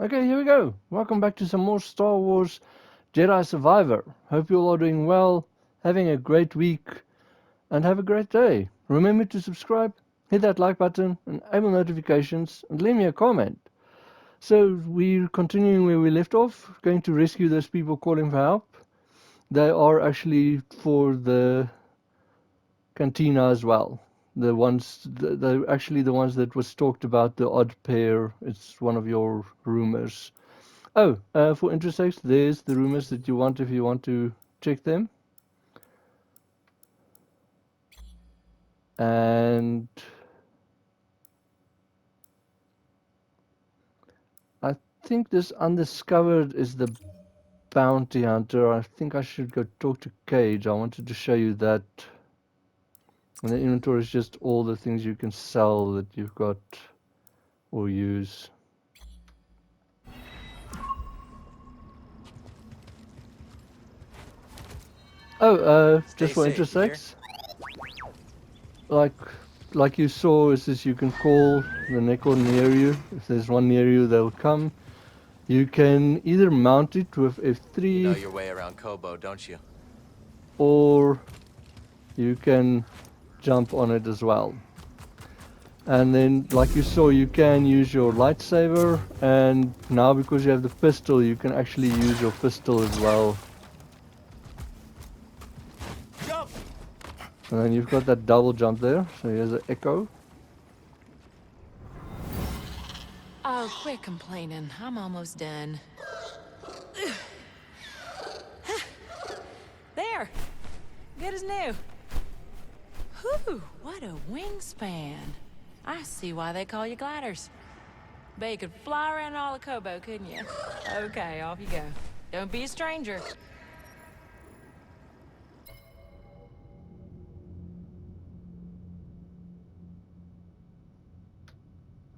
Okay, here we go. Welcome back to some more Star Wars Jedi Survivor. Hope you all are doing well, having a great week, and have a great day. Remember to subscribe, hit that like button, enable notifications, and leave me a comment. So we're continuing where we left off, going to rescue those people calling for help. They are actually for the cantina as well. They're actually the ones that was talked about, the odd pair. It's one of your rumors. Oh, for interest sakes, there's the rumors that you want if you want to check them. And I think this undiscovered is the bounty hunter. I think I should go talk to Cage. I wanted to show you that. And the inventory is just all the things you can sell that you've got or use. Oh, just for interest sakes, like you saw, is this you can call the Neko near you. If there's one near you, they'll come. You can either mount it with F3. You know your way around Kobo, don't you? Or you can jump on it as well. And then, like you saw, you can use your lightsaber, and now because you have the pistol, you can actually use your pistol as well. Jump! And then you've got that double jump there, so here's an echo. Oh, quit complaining. I'm almost done. There! Good as new. Whew, what a wingspan. I see why they call you gliders. Bet you could fly around all of Kobo, couldn't you? Okay, off you go. Don't be a stranger.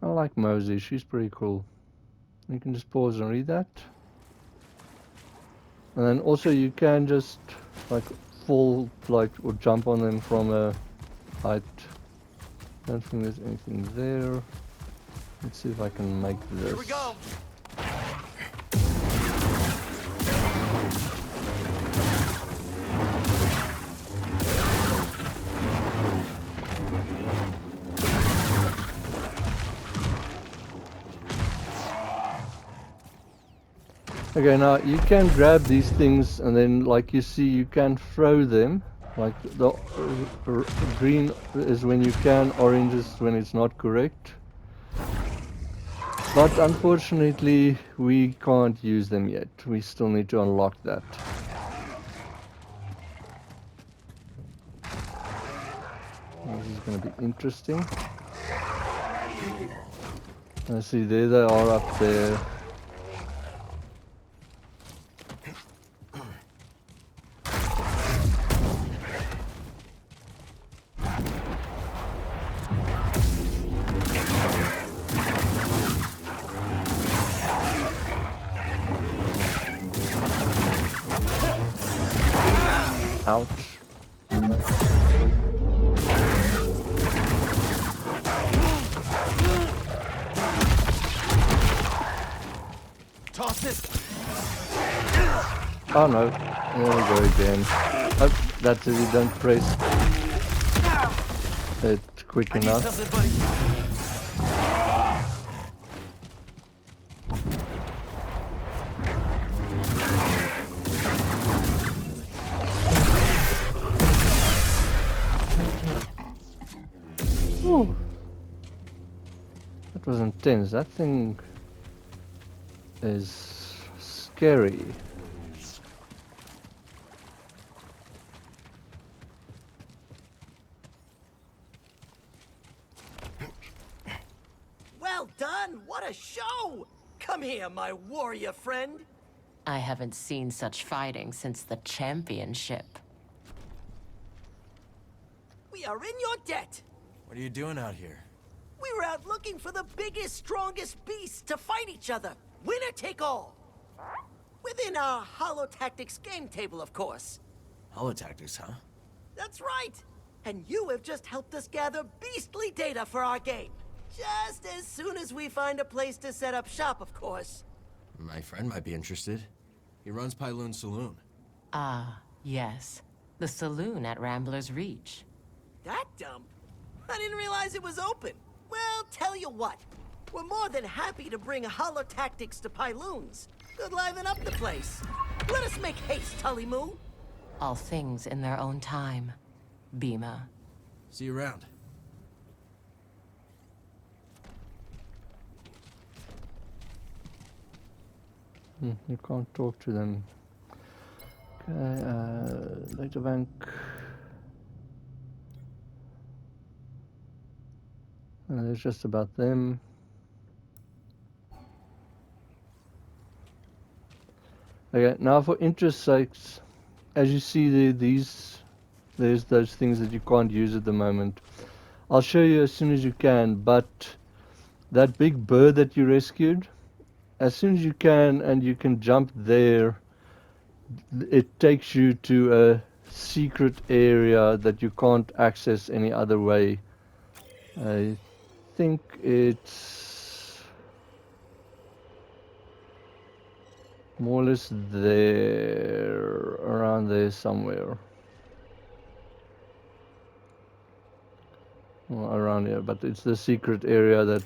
I like Mosey, she's pretty cool. You can just pause and read that. And then also you can just like fall like or jump on them from a height. Don't think there's anything there. Let's see if I can make this. Here we go. Okay, now you can grab these things and then, like you see, you can throw them. Like the green is when you can, orange is when it's not correct. But unfortunately, we can't use them yet. We still need to unlock that. This is going to be interesting. Let's see, there they are up there. Ouch. Toss it. Oh no, there we go again. Oh, that's if you don't press it quick enough. Ooh. That was intense. That thing is scary. Well done! What a show! Come here, my warrior friend. I haven't seen such fighting since the championship. We are in your debt. What are you doing out here? We were out looking for the biggest, strongest beasts to fight each other. Winner take all. Within our Holotactics game table, of course. Holotactics, huh? That's right. And you have just helped us gather beastly data for our game. Just as soon as we find a place to set up shop, of course. My friend might be interested. He runs Pyloon Saloon. Ah, yes. The saloon at Rambler's Reach. That dump? I didn't realize it was open. Well, tell you what. We're more than happy to bring Holotactics to Pyloons. Could liven up the place. Let us make haste, Tully Moo. All things in their own time, Bhima. See you around. You can't talk to them. Okay, data bank. It's just about them. Okay, now for interest sakes, as you see there, there's those things that you can't use at the moment. I'll show you as soon as you can, but that big bird that you rescued, as soon as you can and you can jump there, it takes you to a secret area that you can't access any other way. I think it's more or less there, around there somewhere. Well, around here, but it's the secret area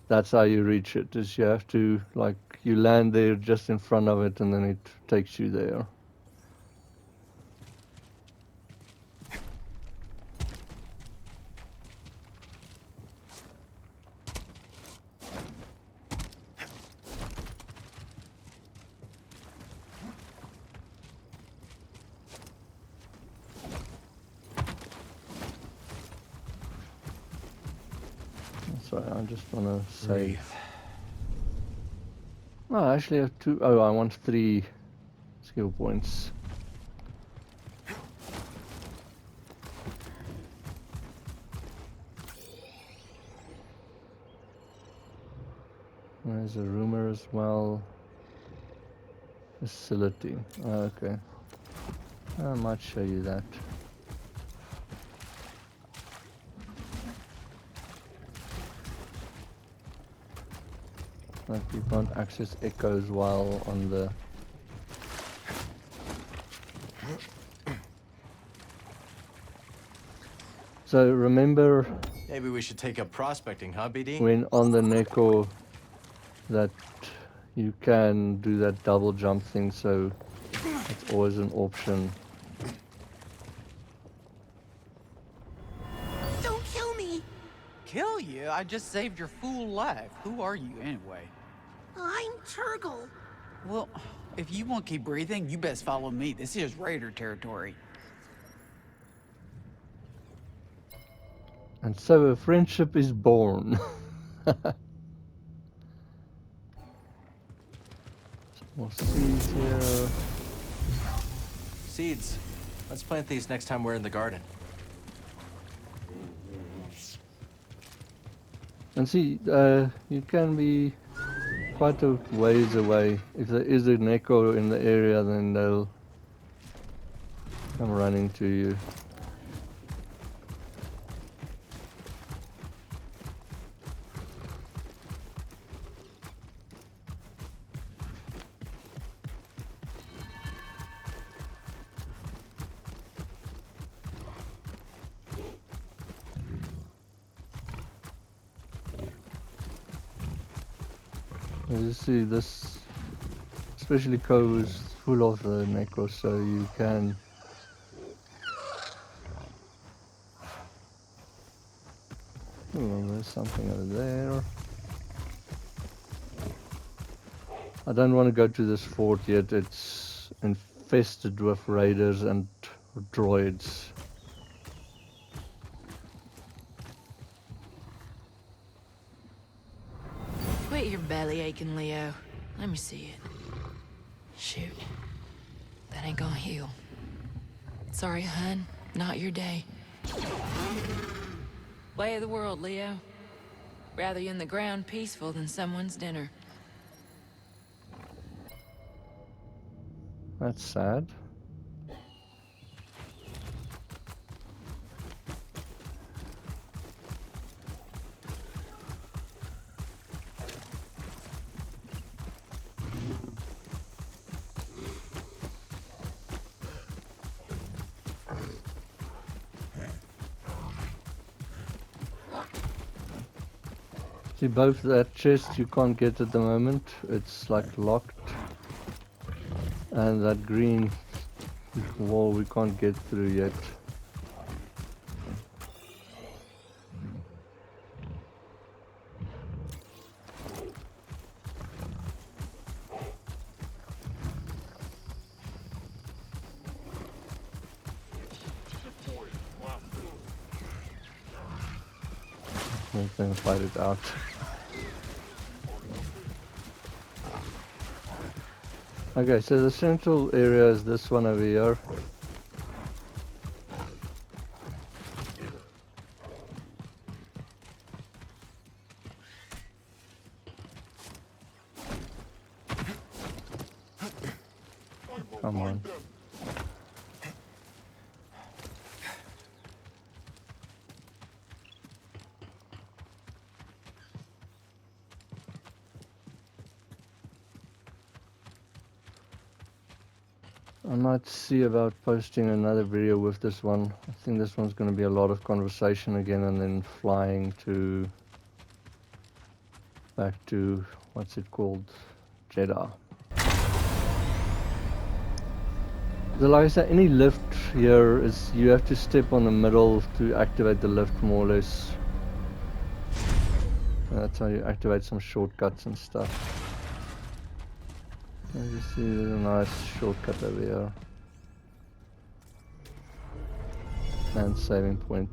that's how you reach it. Is you have to, like, you land there just in front of it and then it takes you there. Sorry, I just want to say. Breathe. Oh, I actually have two. Oh, I want 3 skill points. There's a rumor as well. Facility. Oh, okay. I might show you that. Like you can't access echoes while on the... So remember Maybe we should take up prospecting, huh, BD? when on the Neko that you can do that double jump thing, so it's always an option. Don't kill me. Kill you? I just saved your fool life. Who are you anyway? I'm Turgle. Well, if you want to keep breathing, you best follow me. This is Raider territory. And so a friendship is born. More seeds here. Seeds. Let's plant these next time we're in the garden. And see, you can be quite a ways away. If there is a Neko in the area, then they'll come running to you. As you see, this, especially Cove, is full of the Neko, so you can... Oh, there's something over there. I don't want to go to this fort yet, it's infested with raiders and droids. Quit your belly aching, Leo. Let me see it. Shoot. That ain't gonna heal. Sorry, hun. Not your day. Way of the world, Leo. Rather you in the ground peaceful than someone's dinner. That's sad. See, both that chest you can't get at the moment. It's like locked. And that green wall we can't get through yet. We can fight it out. Okay, so the central area is this one over here. Come on. I might see about posting another video with this one. I think this one's going to be a lot of conversation again and then flying to back to what's it called, Jedi. So like I said, any lift here is you have to step on the middle to activate the lift more or less. And that's how you activate some shortcuts and stuff. You see there's a nice shortcut over here. And saving point.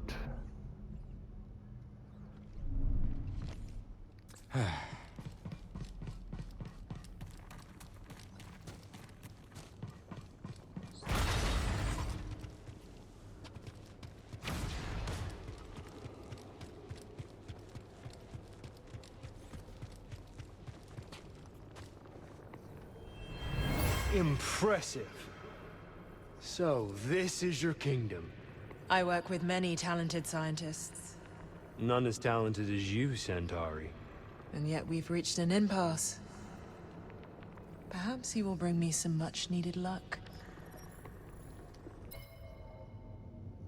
Impressive. So, this is your kingdom. I work with many talented scientists, None as talented as you, Centauri. and yet we've reached an impasse. Perhaps he will bring me some much-needed luck.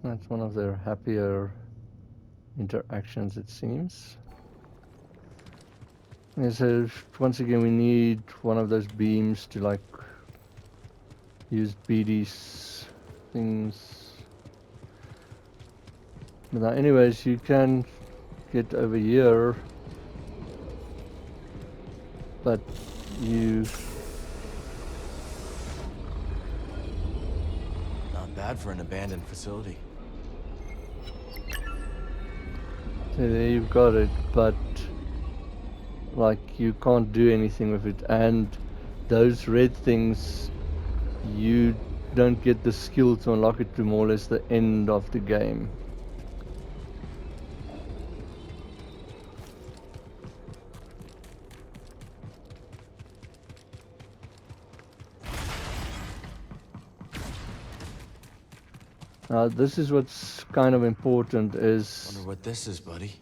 That's one of their happier interactions, it seems. Yeah, so once again we need one of those beams to like use BD's things. But now anyways, you can get over here, but you Not bad for an abandoned facility. so there you've got it, but like you can't do anything with it, and those red things you don't get the skill to unlock it to more or less the end of the game. Now this is what's kind of important is Wonder what this is, buddy.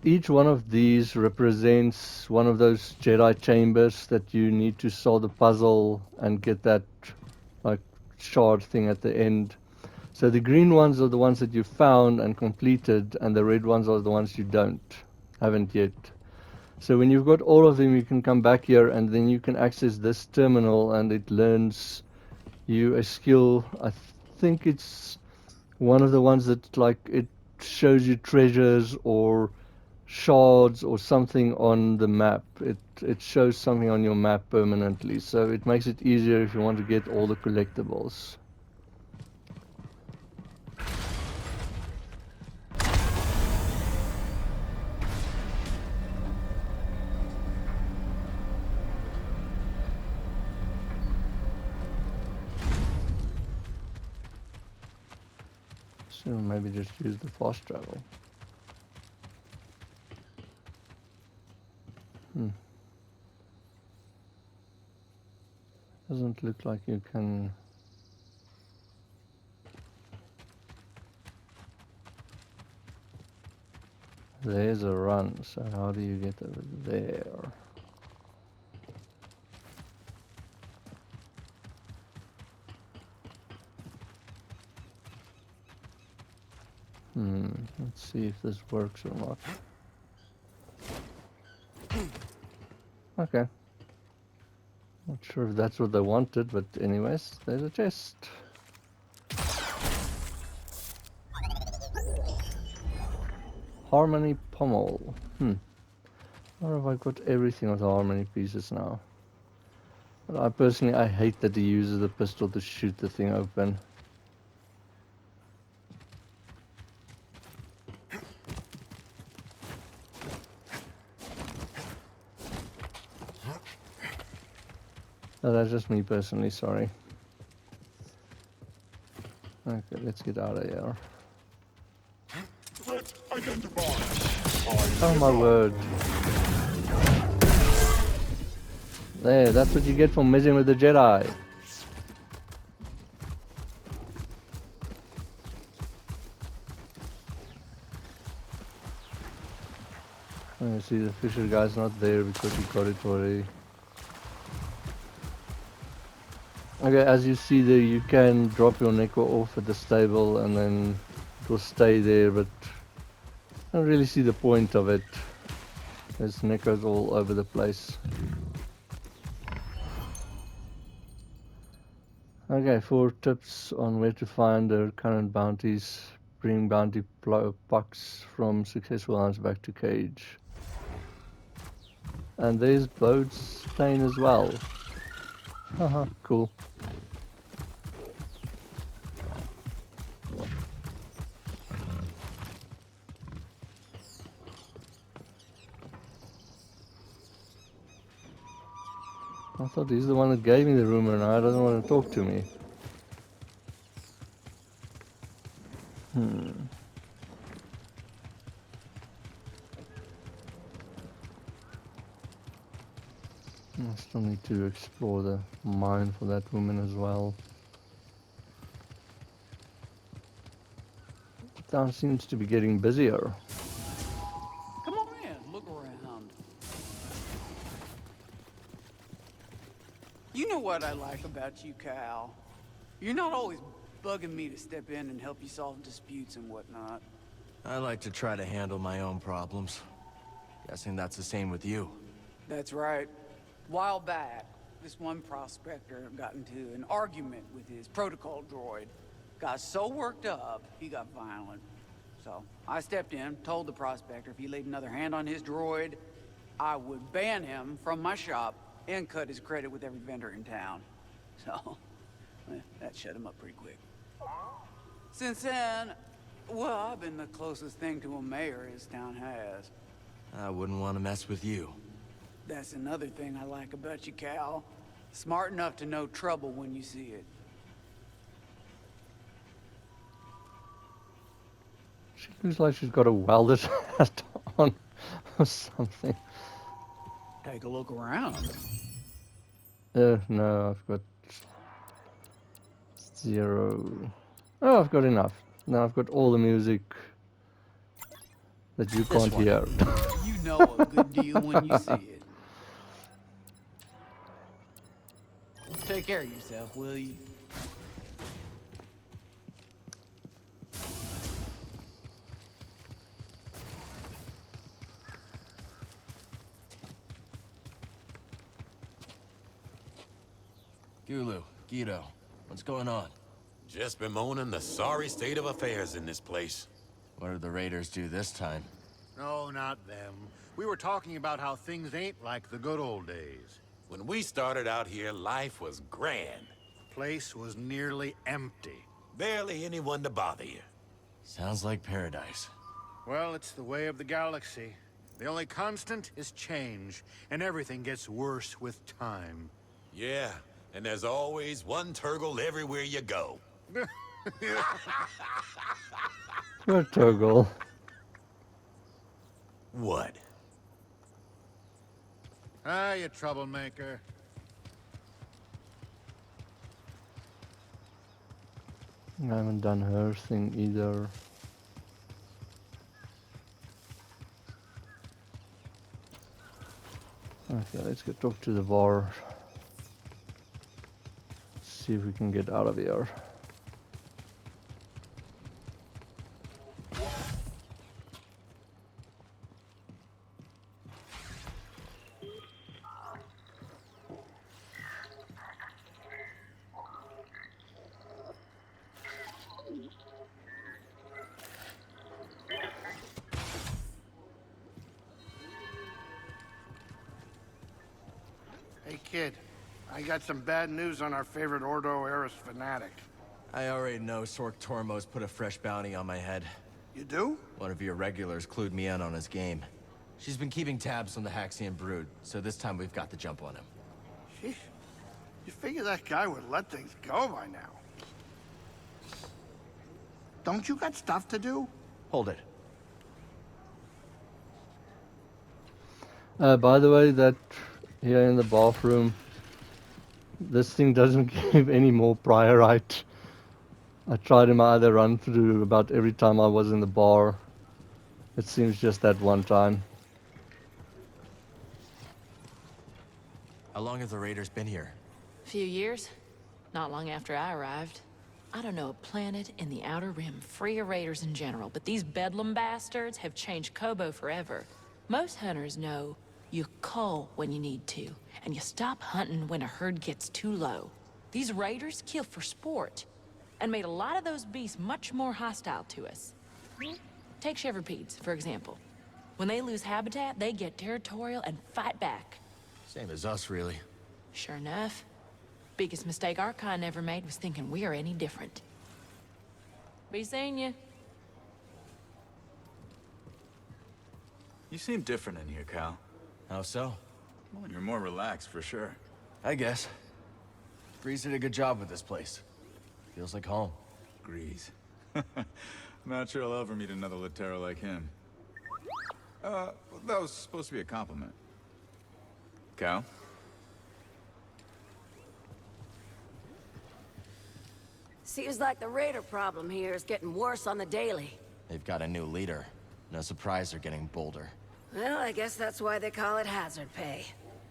each one of these represents one of those Jedi chambers that you need to solve the puzzle and get that like shard thing at the end. So the green ones are the ones that you found and completed, and the red ones are the ones you haven't yet. So when you've got all of them, you can come back here and then you can access this terminal and it learns you a skill. I think it's one of the ones that like it shows you treasures or shards or something on the map. It shows something on your map permanently, so it makes it easier if you want to get all the collectibles. So maybe just use the fast travel. Doesn't look like you can. There's a run, so how do you get over there? Let's see if this works or not. Okay. Not sure if that's what they wanted, but anyways, there's a chest. Harmony pommel. Or have I got everything with harmony pieces now? But I hate that he uses the pistol to shoot the thing open. No, that's just me personally, sorry. Okay, let's get out of here. Oh my word. There, that's what you get for messing with the Jedi. I see the Fisher guy's not there because he got it already. Okay, as you see there, you can drop your Neko off at the stable and then it will stay there, but I don't really see the point of it. There's Nekos all over the place. Okay, 4 tips on where to find the current bounties. Bring bounty pucks from successful hunts back to cage. And there's Bode's plane as well. Haha, cool. I thought he's the one that gave me the rumor, now he doesn't want to talk to me. I still need to explore the mine for that woman as well. Town seems to be getting busier. Come on in, look around. You know what I like about you, Cal. You're not always bugging me to step in and help you solve disputes and whatnot. I like to try to handle my own problems. Guessing that's the same with you. That's right. While back, this one prospector got into an argument with his protocol droid. Got so worked up, he got violent. So I stepped in, told the prospector if he laid another hand on his droid, I would ban him from my shop and cut his credit with every vendor in town. So, that shut him up pretty quick. Since then, well, I've been the closest thing to a mayor his town has. I wouldn't want to mess with you. That's another thing I like about you, Cal. Smart enough to know trouble when you see it. She looks like she's got a welder's hat on or something. Take a look around. No, I've got 0. Oh, I've got enough. Now I've got all the music that you can't hear. You know a good deal when you see it. Take care of yourself, will you? Gulu, Guido, what's going on? Just bemoaning the sorry state of affairs in this place. What did the raiders do this time? No, not them. We were talking about how things ain't like the good old days. When we started out here, life was grand. The place was nearly empty. Barely anyone to bother you. Sounds like paradise. Well, it's the way of the galaxy. The only constant is change, and everything gets worse with time. Yeah, and there's always one Turgle everywhere you go. Poor Turgle. What? Ah, you troublemaker. I haven't done her thing either. Okay, let's go talk to the bar. See if we can get out of here. Hey, kid. I got some bad news on our favorite Ordo Eris fanatic. I already know Sork Tormos put a fresh bounty on my head. You do? One of your regulars clued me in on his game. She's been keeping tabs on the Haxian brood, so this time we've got the jump on him. Sheesh. You figure that guy would let things go by now. Don't you got stuff to do? Hold it. By the way, that here in the bathroom, this thing doesn't give any more prior right. I tried in my other run through about every time I was in the bar. It seems just that one time. How long have the Raiders been here? A few years. Not long after I arrived. I don't know a planet in the Outer Rim free of raiders in general, but these bedlam bastards have changed Kobo forever. Most hunters know you cull when you need to, and you stop hunting when a herd gets too low. These raiders kill for sport, and made a lot of those beasts much more hostile to us. Take Shepherdpedes, for example. When they lose habitat, they get territorial and fight back. Same as us, really. Sure enough. Biggest mistake our kind ever made was thinking we are any different. Be seeing you. You seem different in here, Cal. How so? Well, you're more relaxed, for sure. I guess. Grease did a good job with this place. Feels like home. Grease. Not sure I'll ever meet another Latero like him. That was supposed to be a compliment. Cal? Seems like the raider problem here is getting worse on the daily. They've got a new leader. No surprise they're getting bolder. Well, I guess that's why they call it hazard pay.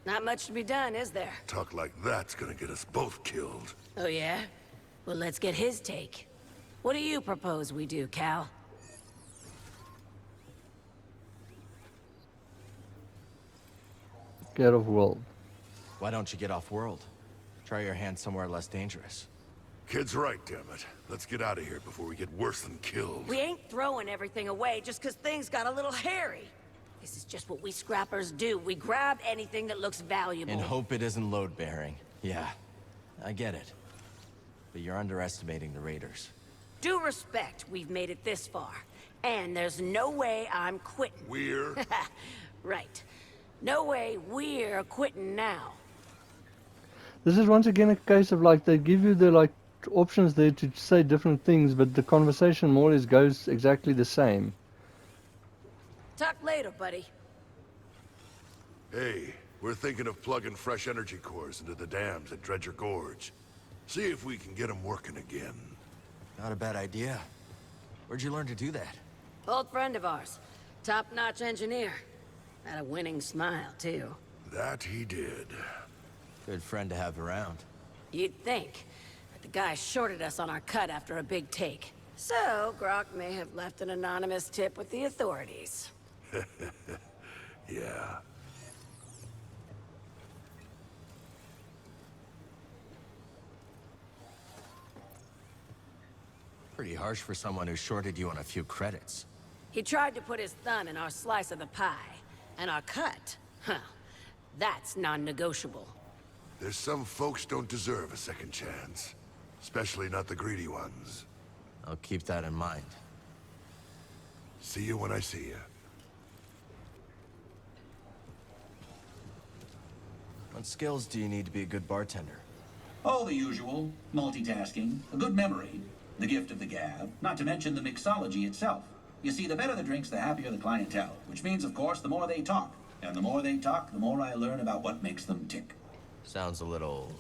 Not much to be done, is there? Talk like that's gonna get us both killed. Oh, yeah? Well, let's get his take. What do you propose we do, Cal? Get off world. Why don't you get off world? Try your hand somewhere less dangerous. Kid's right, damn it. Let's get out of here before we get worse than killed. We ain't throwing everything away just 'cause things got a little hairy. This is just what we scrappers do. We grab anything that looks valuable. And hope it isn't load-bearing. Yeah, I get it. But you're underestimating the Raiders. Due respect, we've made it this far. And there's no way I'm quitting. We're? Right. No way we're quitting now. This is once again a case of like they give you the options there to say different things, but the conversation more or less goes exactly the same. Talk later, buddy. Hey, we're thinking of plugging fresh energy cores into the dams at Dredger Gorge. See if we can get them working again. Not a bad idea. Where'd you learn to do that? Old friend of ours. Top-notch engineer. Had a winning smile, too. That he did. Good friend to have around. You'd think. But the guy shorted us on our cut after a big take. So, Grok may have left an anonymous tip with the authorities. Yeah. Pretty harsh for someone who shorted you on a few credits. He tried to put his thumb in our slice of the pie. And our cut. Huh. That's non-negotiable. There's some folks don't deserve a second chance. Especially not the greedy ones. I'll keep that in mind. See you when I see you. What skills do you need to be a good bartender? Oh, the usual. Multitasking, a good memory, the gift of the gab, not to mention the mixology itself. You see, the better the drinks, the happier the clientele, which means, of course, the more they talk. And the more they talk, the more I learn about what makes them tick. Sounds a little...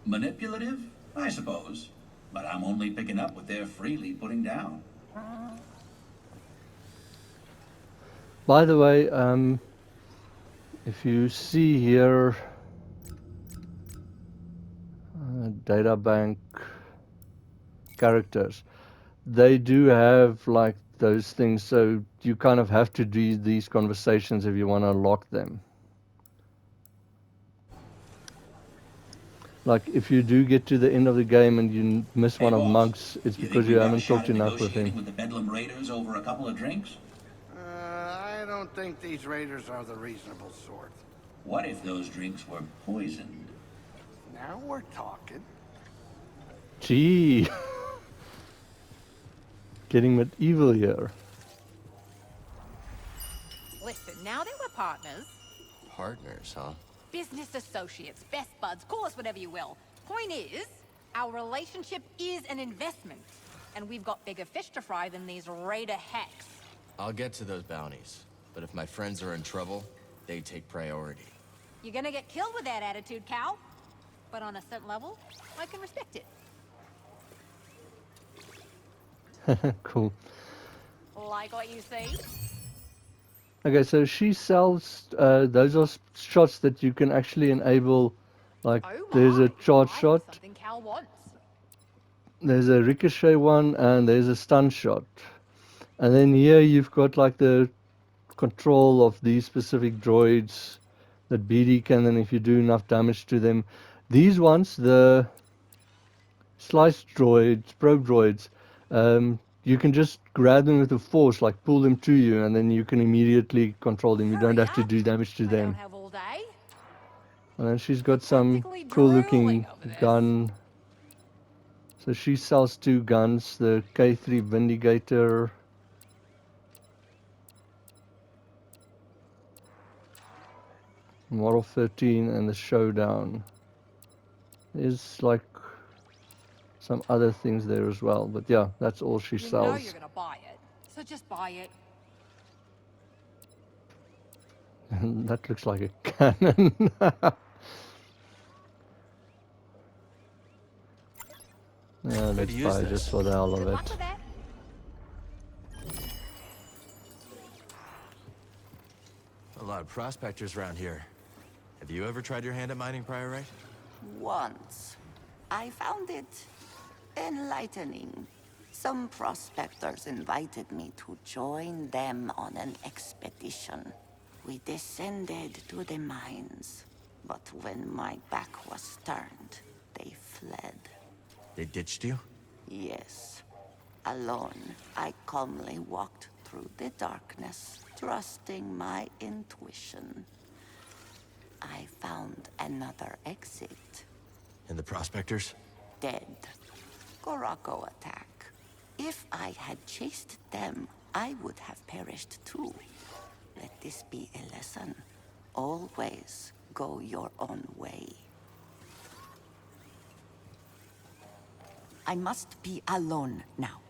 manipulative? I suppose. But I'm only picking up what they're freely putting down. By the way, if you see here, data bank characters, they do have like those things, so you kind of have to do these conversations if you want to unlock them. Like if you do get to the end of the game and you miss one of Munk's, it's because you haven't talked enough with him. With the Bedlam Raiders over a couple of drinks? I don't think these raiders are the reasonable sort. What if those drinks were poisoned? Now we're talking. Gee. Getting medieval here. Listen, now that we're partners, Partners, huh? business associates, best buds, call us whatever you will. Point is, our relationship is an investment, and we've got bigger fish to fry than these raider hacks. I'll get to those bounties, but if my friends are in trouble, they take priority. You're gonna get killed with that attitude, Cal. But on a certain level, I can respect it. Cool. Like what you see? Okay, so she sells, those are shots that you can actually enable, like, there's a charge shot, Something Cal wants. there's a ricochet one, and there's a stun shot. And then here you've got, like, the control of these specific droids that BD can, then if you do enough damage to them. These ones, the slice droids, probe droids, you can just grab them with the force, like pull them to you, and then you can immediately control them. You don't have to do damage to them. Have all day. And then she's got some cool looking gun. So she sells 2 guns, the K3 Vindicator. Model 13 and the Showdown. There's like some other things there as well, but yeah, that's all she You know sells. you're gonna buy it, so just buy it. That looks like a cannon. Yeah, let's use buy this. just for the hell of Good luck it. with that. A lot of prospectors around here. Have you ever tried your hand at mining priorite? Once. I found it enlightening. Some prospectors invited me to join them on an expedition. We descended to the mines, but when my back was turned, they fled. They ditched you? Yes. Alone, I calmly walked through the darkness, trusting my intuition. I found another exit. And the prospectors? Dead. Gorako attack. If I had chased them, I would have perished too. Let this be a lesson. Always go your own way. I must be alone now.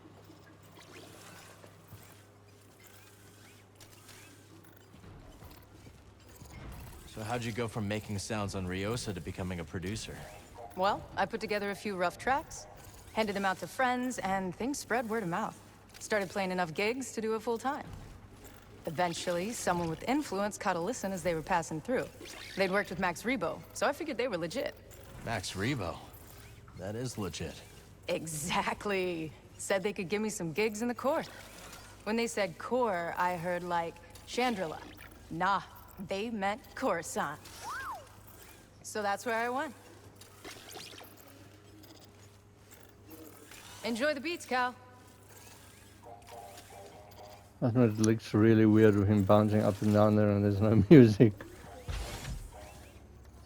So how'd you go from making sounds on Ryosa to becoming a producer? Well, I put together a few rough tracks, handed them out to friends, and things spread word of mouth. Started playing enough gigs to do it full time. Eventually, someone with influence caught a listen as they were passing through. They'd worked with Max Rebo, so I figured they were legit. Max Rebo? That is legit. Exactly. Said they could give me some gigs in the Corps. When they said Corps, I heard like Chandrila. Nah, they meant Coruscant. So that's where I went. Enjoy the beats, Cal. I know it looks really weird with him bouncing up and down there and there's no music.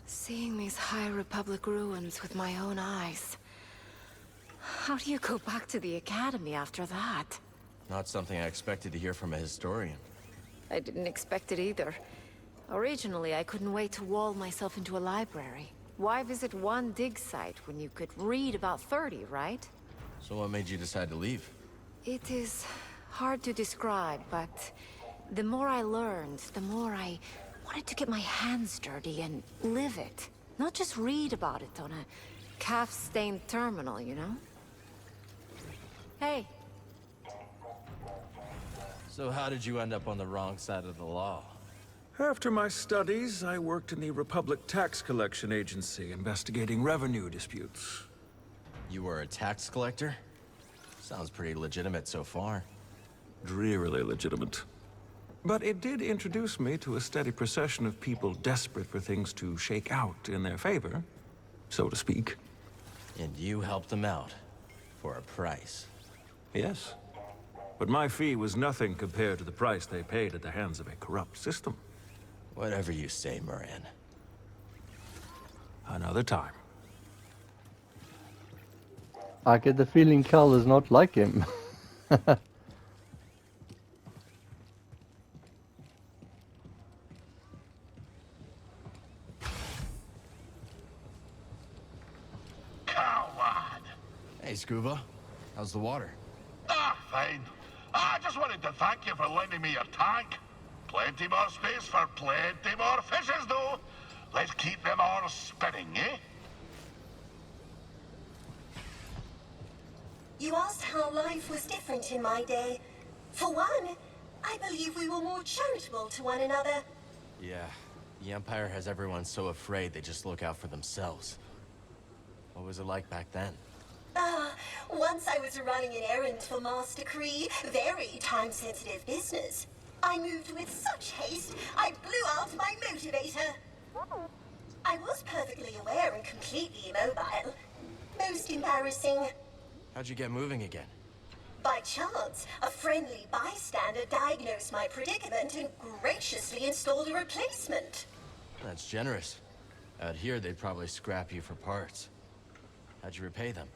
Seeing these High Republic ruins with my own eyes. How do you go back to the Academy after that? Not something I expected to hear from a historian. I didn't expect it either. Originally, I couldn't wait to wall myself into a library. Why visit one dig site when you could read about 30, right? So what made you decide to leave? It is hard to describe, but the more I learned, the more I wanted to get my hands dirty and live it. Not just read about it on a calf-stained terminal, you know? Hey. So how did you end up on the wrong side of the law? After my studies, I worked in the Republic Tax Collection Agency, investigating revenue disputes. You were a tax collector? Sounds pretty legitimate so far. Drearily legitimate. But it did introduce me to a steady procession of people desperate for things to shake out in their favor, so to speak. And you helped them out, for a price. Yes. But my fee was nothing compared to the price they paid at the hands of a corrupt system. Whatever you say, Moran. Another time. I get the feeling Cal is not like him. Coward! Hey, Scuba. How's the water? Ah, fine. I just wanted to thank you for lending me your tank. Plenty more space for plenty more fishes, though. Let's keep them all spinning, eh? You asked how life was different in my day. For one, I believe we were more charitable to one another. Yeah. The Empire has everyone so afraid they just look out for themselves. What was it like back then? Once I was running an errand for Master Kree, very time-sensitive business. I moved with such haste, I blew out my motivator. I was perfectly aware and completely immobile. Most embarrassing. How'd you get moving again? By chance, a friendly bystander diagnosed my predicament and graciously installed a replacement. That's generous. Out here, they'd probably scrap you for parts. How'd you repay them?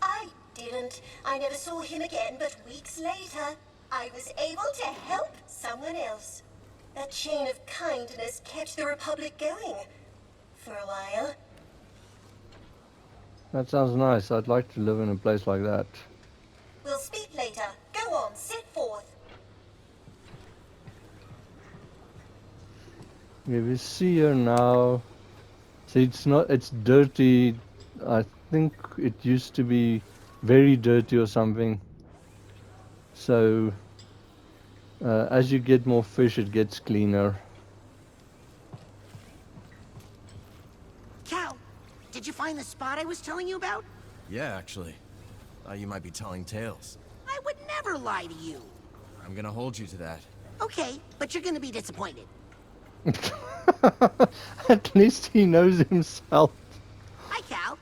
I didn't. I never saw him again, but weeks later, I was able to help someone else. That chain of kindness kept the Republic going. For a while. That sounds nice. I'd like to live in a place like that. We'll speak later. Go on, sit forth. Okay, we see here now. See, it's dirty. I think it used to be very dirty or something. So, as you get more fish, it gets cleaner. Cal, did you find the spot I was telling you about? Yeah, actually. Thought you might be telling tales. I would never lie to you. I'm gonna hold you to that. Okay, but you're gonna be disappointed. At least he knows himself. Hi, Cal.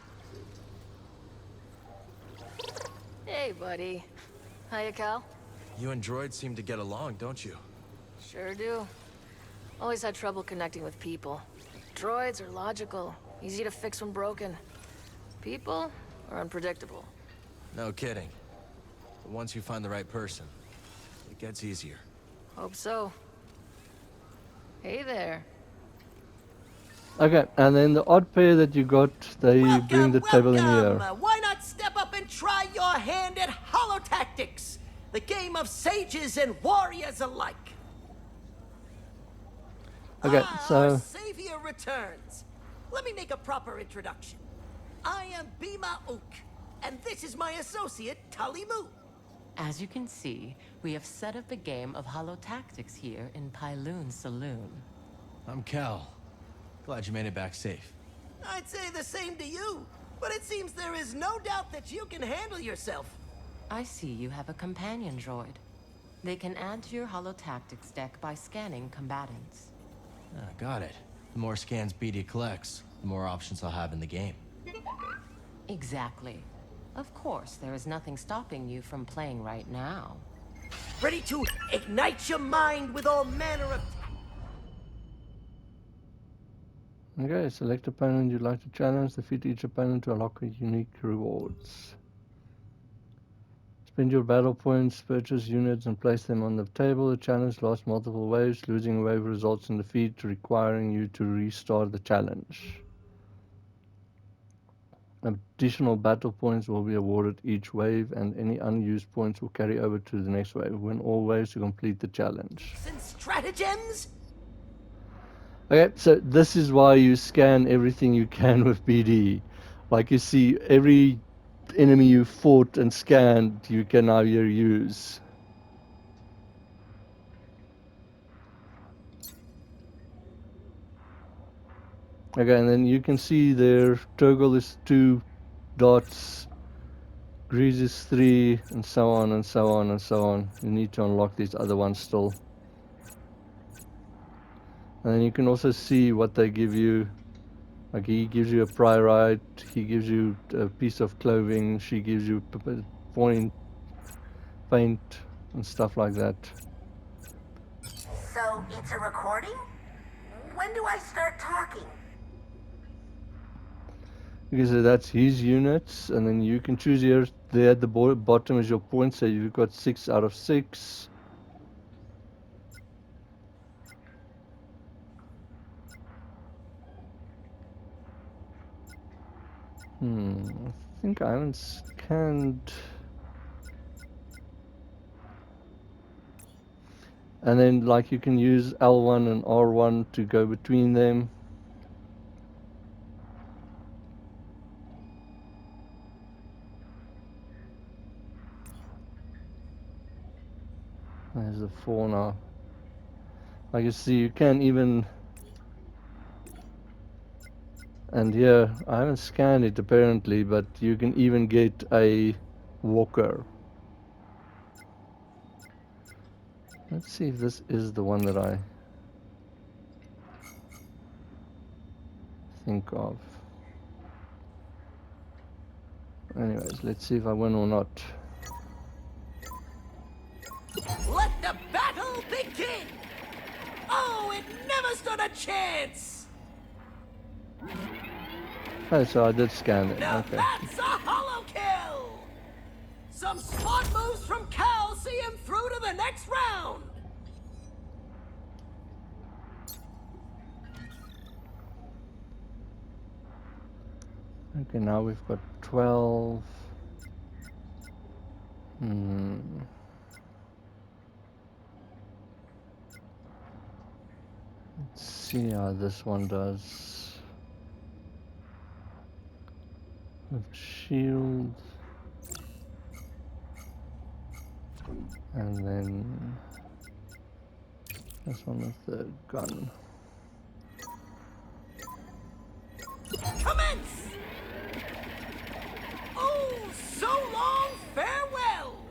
Hey, buddy. Hiya, Cal. You and droids seem to get along, don't you? Sure do. Always had trouble connecting with people. Droids are logical, easy to fix when broken. People are unpredictable. No kidding. But once you find the right person, it gets easier. Hope so. Hey there. Okay, and then the odd pair that you got, they bring the table in here. Why not step up and try your hand at Holotactics? The game of sages and warriors alike. Okay, so Our savior returns. Let me make a proper introduction. I am Bhima Ook, and this is my associate, Tulli. As you can see, we have set up a game of Holotactics here in Pyloon's saloon. I'm Cal. Glad you made it back safe. I'd say the same to you, but it seems there is no doubt that you can handle yourself. I see you have a companion droid. They can add to your Holotactics deck by scanning combatants. Ah, got it. The more scans BD collects, the more options I'll have in the game. Exactly. Of course, there is nothing stopping you from playing right now. Ready to ignite your mind with all manner of... okay, select opponent you'd like to challenge. Defeat each opponent to unlock unique rewards. Spend your battle points, purchase units, and place them on the table. The challenge lasts multiple waves. Losing a wave results in defeat, requiring you to restart the challenge. Additional battle points will be awarded each wave, and any unused points will carry over to the next wave. Win all waves to complete the challenge. And stratagems? Okay, so this is why you scan everything you can with BD. Like you see, every enemy you fought and scanned, you can now here use. Okay, and then you can see there, Turgle is 2 dots, Grease is 3, and so on and so on and so on. You need to unlock these other ones still. And then you can also see what they give you. Like he gives you a priorite, he gives you a piece of clothing, she gives you point, paint, and stuff like that. So, it's a recording? when do I start talking? Okay, so that's his units, and then you can choose here. There at the bottom is your points, so you've got 6 out of 6. I think I haven't scanned. And then, like, you can use L1 and R1 to go between them. There's the 4 now. Like you see, you can even... And here, I haven't scanned it apparently, but you can even get a walker. Let's see if this is the one that I think of. Anyways, let's see if I win or not. Let the battle begin! Oh, it never stood a chance! Oh, so I did scan it. Now Okay. that's a holo kill! Some smart moves from Cal see him through to the next round! Okay, now we've got 12. Let's see how this one does. With shield. And then this one with the gun. Commence! Oh, so long, farewell!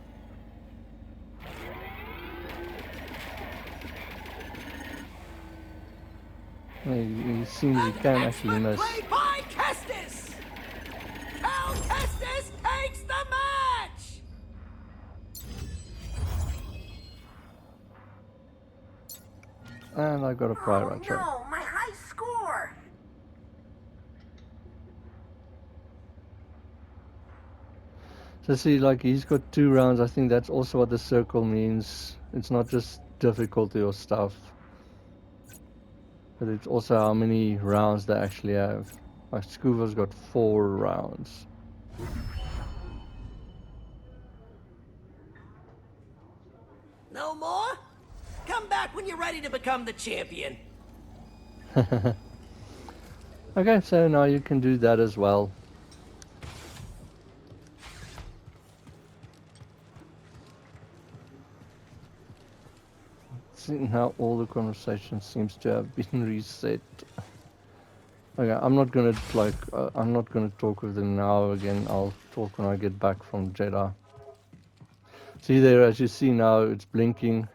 It seems you can actually miss. Played by Kestis! Cal Kestis takes the match! And I got a prior run check. No, my high score! So see, like, he's got 2 rounds. I think that's also what the circle means. It's not just difficulty or stuff, but it's also how many rounds they actually have. Like, Scuba's got 4 rounds. No more? Come back when you're ready to become the champion. Okay, so now you can do that as well. See how all the conversation seems to have been reset. Okay, I'm not gonna I'm not gonna talk with them now again. I'll talk when I get back from Jedi. See there, as you see now, it's blinking.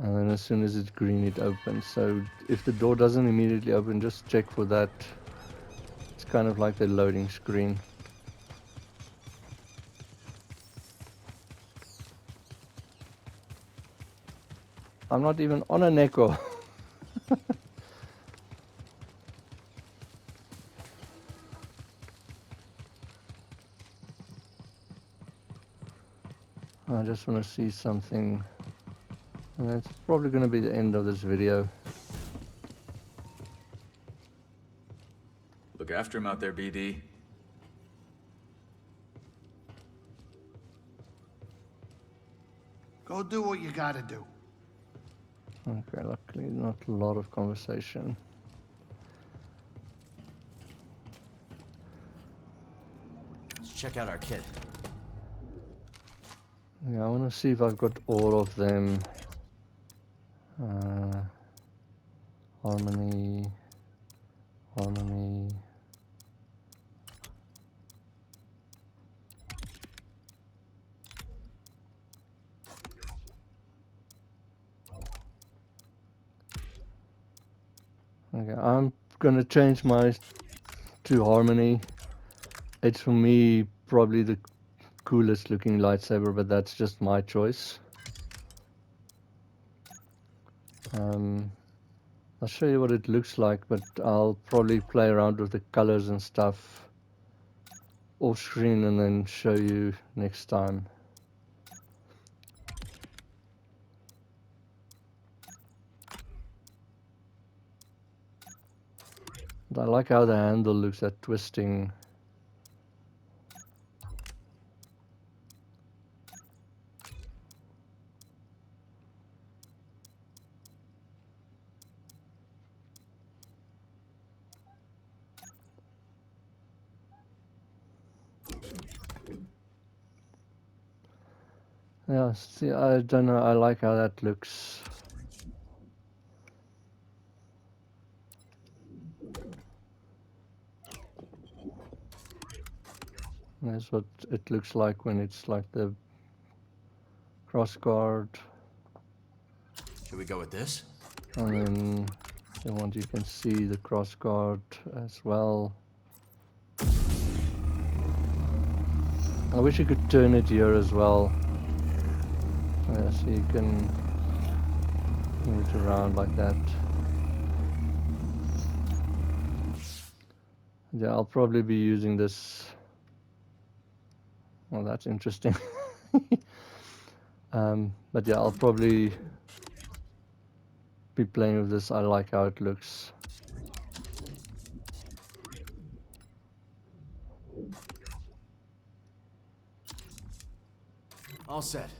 And then as soon as it's green, it opens. So if the door doesn't immediately open, just check for that. It's kind of like the loading screen. I'm not even on a Neko. I just want to see something. And that's probably going to be the end of this video. Look after him out there, BD. Go do what you gotta do. Okay, luckily not a lot of conversation. Let's check out our kit. Yeah, I want to see if I've got all of them. Harmony. Okay, I'm gonna change my to Harmony. It's for me probably the coolest looking lightsaber, but that's just my choice. I'll show you what it looks like, but I'll probably play around with the colors and stuff off screen and then show you next time. But I like how the handle looks, that twisting. Yeah, see, I don't know, I like how that looks. That's what it looks like when it's like the cross guard. Should we go with this? And then the one you can see the cross guard as well. I wish you could turn it here as well. Yeah, so you can move it around like that. Yeah, I'll probably be using this. Well, that's interesting. But yeah, I'll probably be playing with this. I like how it looks. All set.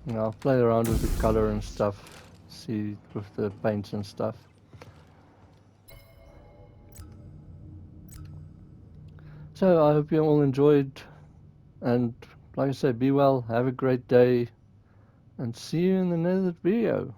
Yeah, I'll play around with the color and stuff, see with the paints and stuff. So I hope you all enjoyed, and like I said, be well, have a great day, and see you in the next video.